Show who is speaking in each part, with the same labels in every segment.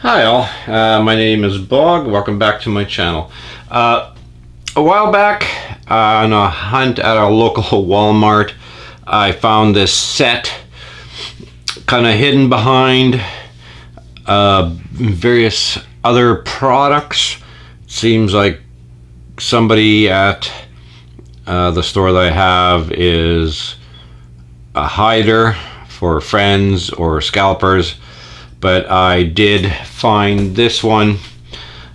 Speaker 1: Hi all, my name is Bog. Welcome back to my channel. A while back, on a hunt at a local Walmart, I found this set kind of hidden behind various other products. Seems like somebody at the store that I have is a hider for friends or scalpers. But I did find this one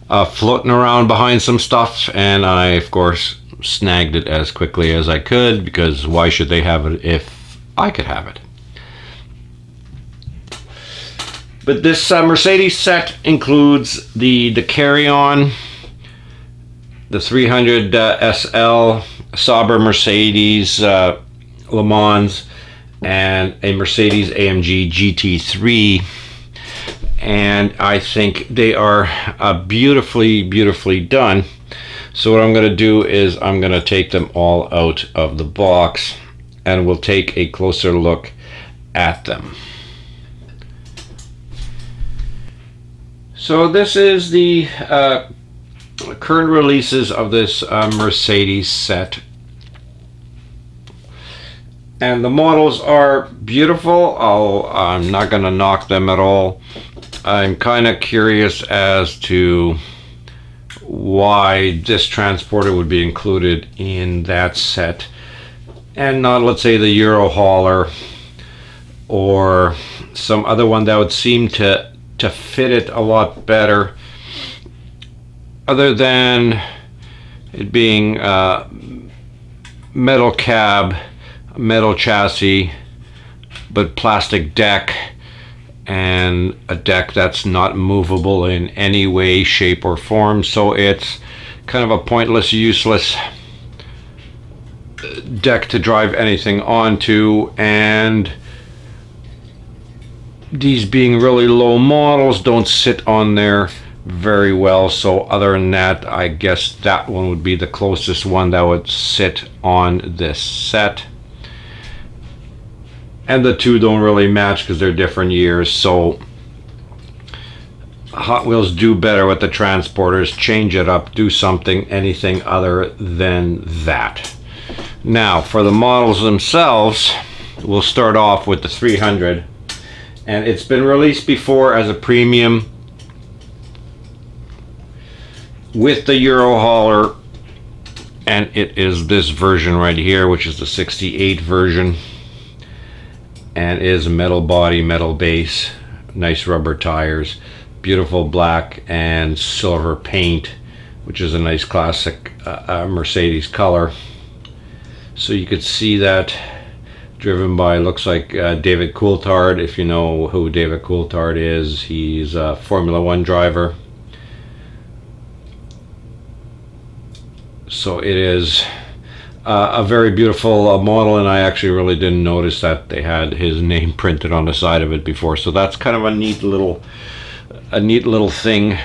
Speaker 1: floating around behind some stuff, and I, of course, snagged it as quickly as I could, because why should they have it if I could have it? But this Mercedes set includes the carry-on, the 300 SL Sauber Mercedes Le Mans, and a Mercedes AMG GT3. And I think they are beautifully done. So what I'm going to do is I'm going to take them all out of the box and we'll take a closer look at them. So this is the current releases of this Mercedes set. And the models are beautiful. I'm not going to knock them at all. I'm kind of curious as to why this transporter would be included in that set and not, let's say, the Euro hauler or some other one that would seem to fit it a lot better, other than it being metal cab, metal chassis, but plastic deck, and a deck that's not movable in any way, shape, or form. So it's kind of a pointless, useless deck to drive anything onto, and these being really low models don't sit on there very well. So other than that, I guess that one would be the closest one that would sit on this set. And the two don't really match because they're different years. So Hot Wheels do better with the transporters, change it up, do something, anything other than that. Now for the models themselves, we'll start off with the 300. And it's been released before as a premium with the Euro hauler. And it is this version right here, which is the 68 version. And is a metal body, metal base, nice rubber tires, beautiful black and silver paint, which is a nice classic Mercedes color. So you could see that driven by, looks like David Coulthard. If you know who David Coulthard is, he's a Formula One driver. So it is a very beautiful model, and I actually really didn't notice that they had his name printed on the side of it before. So that's kind of a neat little thing.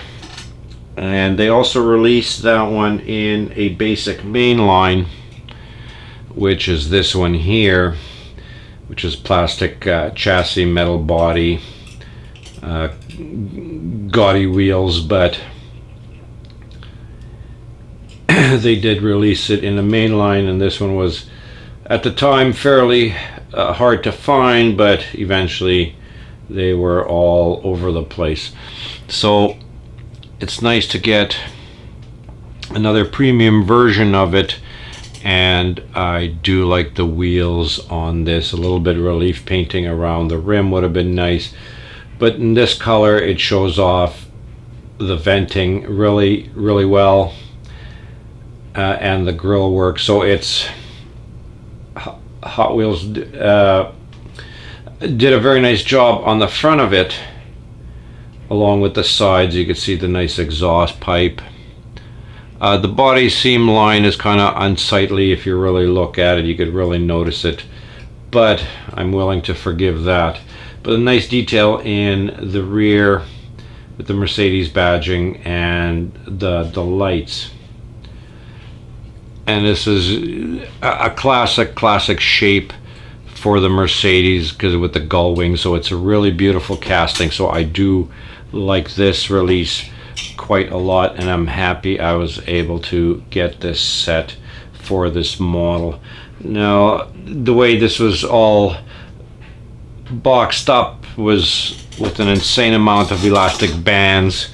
Speaker 1: And they also released that one in a basic mainline, which is this one here, which is plastic chassis, metal body, gaudy wheels, but they did release it in the main line, and this one was at the time fairly hard to find, but eventually they were all over the place. So it's nice to get another premium version of it, and I do like the wheels on this. A little bit of relief painting around the rim would have been nice, but in this color it shows off the venting really well. And the grill work. So it's Hot Wheels did a very nice job on the front of it, along with the sides. You can see the nice exhaust pipe. The body seam line is kind of unsightly. If you really look at it, you could really notice it, but I'm willing to forgive that. But a nice detail in the rear with the Mercedes badging and the lights. And this is a classic shape for the Mercedes, because with the gull wing. So it's a really beautiful casting. So I do like this release quite a lot, and I'm happy I was able to get this set for this model. Now, the way this was all boxed up was with an insane amount of elastic bands,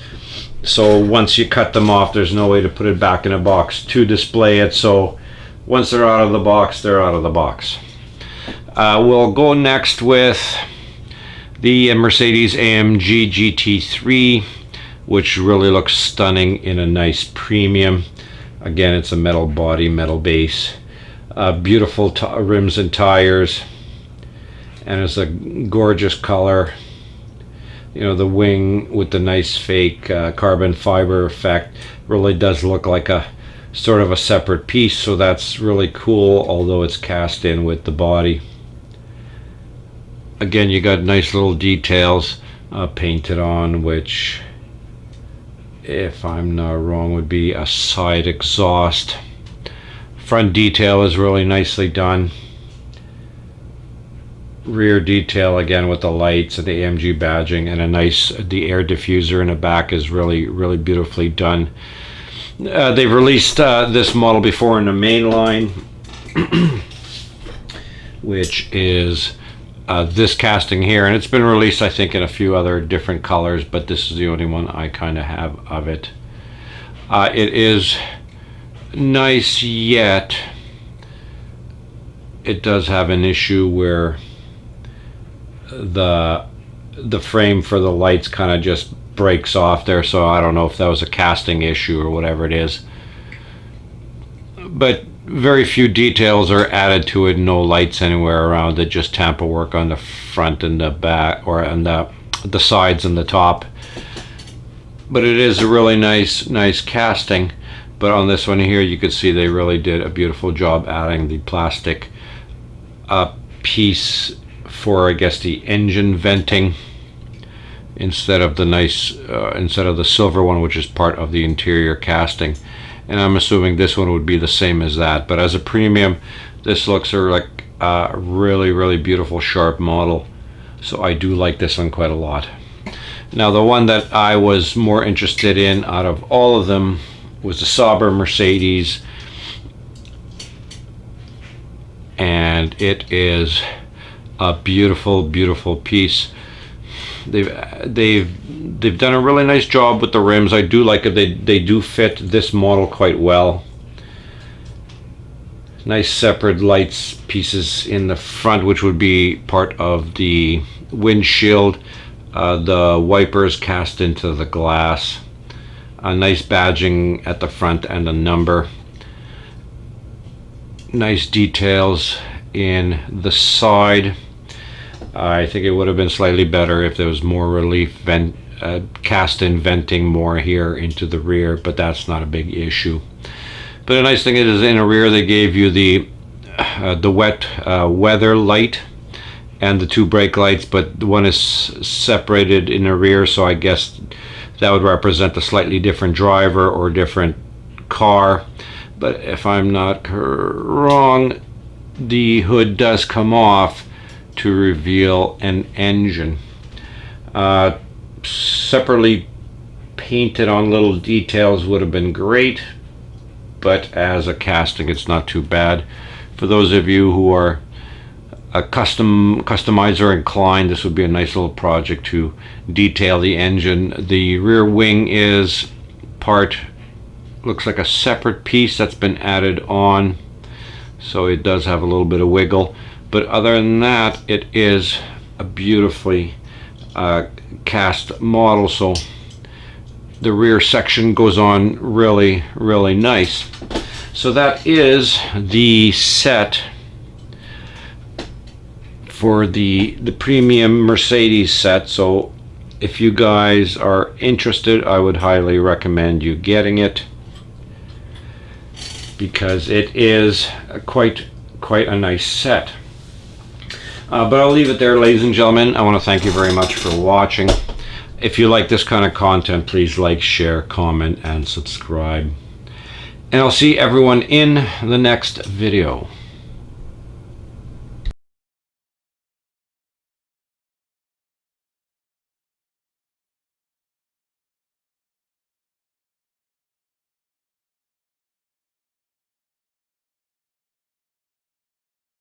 Speaker 1: so once you cut them off, there's no way to put it back in a box to display it. So once they're out of the box, they're out of the box. We'll go next with the Mercedes-AMG GT3, which really looks stunning in a nice premium. Again, it's a metal body, metal base, beautiful rims and tires, and it's a gorgeous color. You know, the wing with the nice fake carbon fiber effect really does look like a sort of a separate piece, so that's really cool, although it's cast in with the body. Again, you got nice little details painted on, which, if I'm not wrong, would be a side exhaust. Front detail is really nicely done. Rear detail again with the lights and the AMG badging, and the air diffuser in the back is really beautifully done. They've released this model before in the main line, which is this casting here, and it's been released I think in a few other different colors, but this is the only one I kind of have of it. It is nice, yet it does have an issue where the frame for the lights kind of just breaks off there, so I don't know if that was a casting issue or whatever it is, but very few details are added to it. No lights anywhere around it, just tamper work on the front and the back, or on the sides and the top. But it is a really nice casting. But on this one here, you could see they really did a beautiful job adding the plastic piece for, I guess, the engine venting, instead of the silver one, which is part of the interior casting. And I'm assuming this one would be the same as that. But as a premium, this looks like a really beautiful, sharp model. So I do like this one quite a lot. Now, the one that I was more interested in out of all of them was the Sauber Mercedes, and it is a beautiful piece. They've done a really nice job with the rims. I do like it. They do fit this model quite well. Nice separate lights pieces in the front, which would be part of the windshield. The wipers cast into the glass. A nice badging at the front and a number. Nice details in the side. I think it would have been slightly better if there was more relief cast-in venting more here into the rear, but that's not a big issue. But the nice thing is, in the rear they gave you the wet weather light and the two brake lights, but the one is separated in the rear, so I guess that would represent a slightly different driver or different car. But if I'm not wrong, the hood does come off to reveal an engine. Separately painted on little details would have been great, but as a casting it's not too bad. For those of you who are a customizer inclined, this would be a nice little project to detail the engine. The rear wing looks like a separate piece that's been added on, so it does have a little bit of wiggle. But other than that, it is a beautifully cast model, so the rear section goes on really nice. So that is the set for the premium Mercedes set. So if you guys are interested, I would highly recommend you getting it, because it is quite a nice set. But I'll leave it there, ladies and gentlemen. I want to thank you very much for watching. If you like this kind of content, please like, share, comment, and subscribe. And I'll see everyone in the next video.